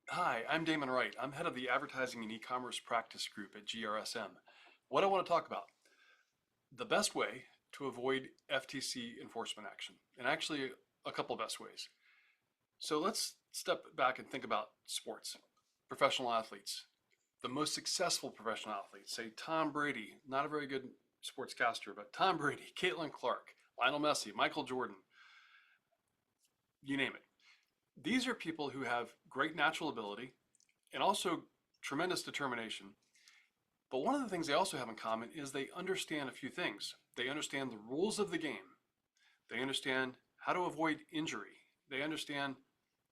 Hi, I'm Damon Wright. I'm head of the Advertising and E-commerce Practice Group at GRSM. What I want to talk about, the best way to avoid FTC enforcement action, and actually a couple best ways. So let's step back and think about sports, professional athletes. The most successful professional athletes, say Tom Brady, not a very good sportscaster, but Tom Brady, Caitlin Clark, Lionel Messi, Michael Jordan, you name it. These are people who have great natural ability and also tremendous determination. But one of the things they also have in common is they understand a few things. They understand the rules of the game. They understand how to avoid injury. They understand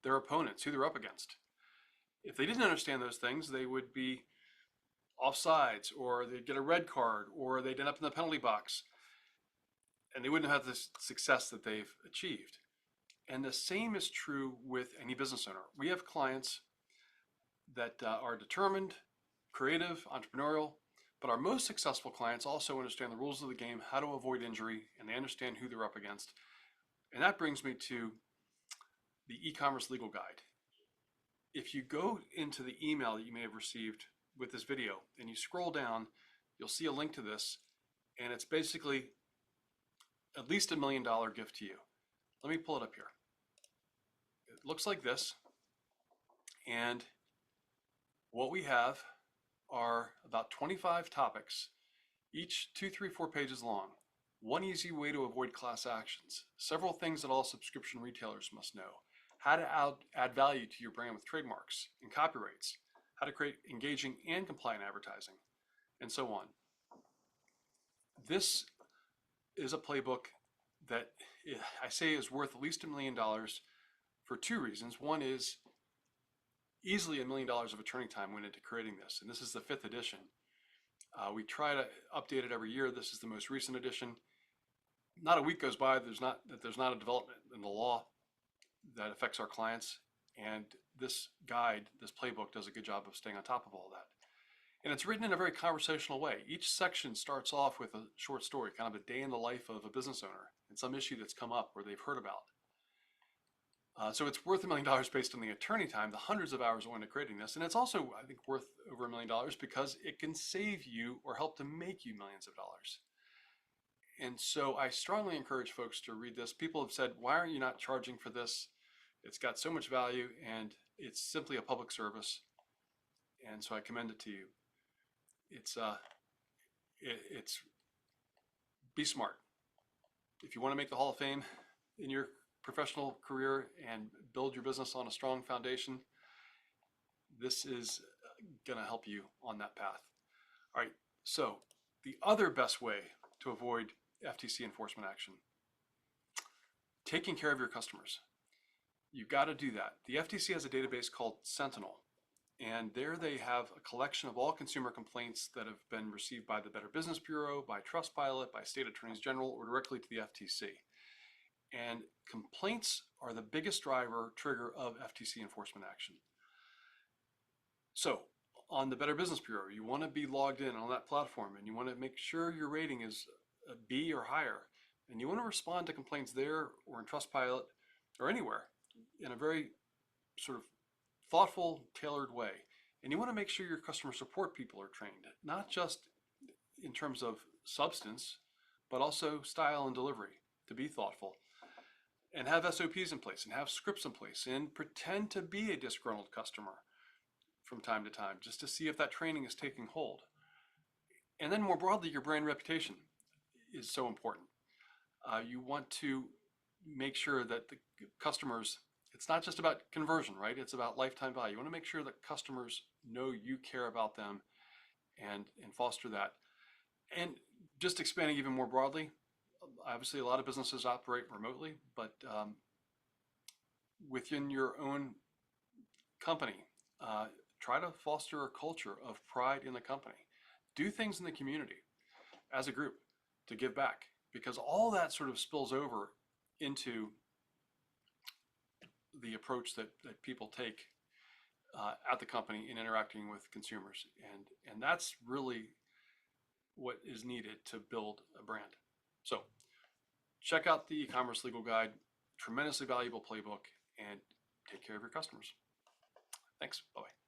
their opponents, who they're up against. If they didn't understand those things, they would be offsides, or they'd get a red card, or they'd end up in the penalty box, and they wouldn't have the success that they've achieved. And the same is true with any business owner. We have clients that are determined, creative, entrepreneurial, but our most successful clients also understand the rules of the game, how to avoid injury, and they understand who they're up against. And that brings me to the e-commerce legal guide. If you go into the email that you may have received with this video and you scroll down, you'll see a link to this, and it's basically at least $1 million gift to you. Let me pull it up here. It looks like this, and what we have are about 25 topics, each 2, 3, 4 pages long. One easy way to avoid class actions, several things that all subscription retailers must know, how to add value to your brand with trademarks and copyrights, how to create engaging and compliant advertising, and so on. This is a playbook that I say is worth at least $1 million for two reasons. One is easily $1 million of attorney time went into creating this, and this is the 5th edition. We try to update it every year. This is the most recent edition. Not a week goes by that there's not a development in the law that affects our clients, and this guide, this playbook, does a good job of staying on top of all that. And it's written in a very conversational way. Each section starts off with a short story, kind of a day in the life of a business owner and some issue that's come up or they've heard about. So it's worth $1 million based on the attorney time, the hundreds of hours that went into creating this. And it's also, I think, worth over $1 million because it can save you or help to make you millions of dollars. And so I strongly encourage folks to read this. People have said, why are you not charging for this? It's got so much value and it's simply a public service. And so I commend it to you. It's be smart. If you want to make the Hall of Fame in your professional career and build your business on a strong foundation, this is going to help you on that path. All right, so the other best way to avoid FTC enforcement action, taking care of your customers. You've got to do that. The FTC has a database called Sentinel, and there they have a collection of all consumer complaints that have been received by the Better Business Bureau, by Trustpilot, by state attorneys general, or directly to the FTC. And complaints are the biggest trigger of FTC enforcement action. So on the Better Business Bureau, you want to be logged in on that platform and you want to make sure your rating is a B or higher. And you want to respond to complaints there or in Trustpilot or anywhere in a very sort of thoughtful, tailored way. And you want to make sure your customer support people are trained, not just in terms of substance, but also style and delivery, to be thoughtful. And have SOPs in place and have scripts in place and pretend to be a disgruntled customer from time to time just to see if that training is taking hold. And then more broadly, your brand reputation is so important. You want to make sure that the customers, it's not just about conversion, right? It's about lifetime value. You want to make sure that customers know you care about them and foster that. And just expanding even more broadly, obviously a lot of businesses operate remotely, but within your own company, try to foster a culture of pride in the company. Do things in the community as a group to give back, because all that sort of spills over into the approach that people take at the company in interacting with consumers. And that's really what is needed to build a brand. So check out the e-commerce legal guide, tremendously valuable playbook, and take care of your customers. Thanks. Bye-bye.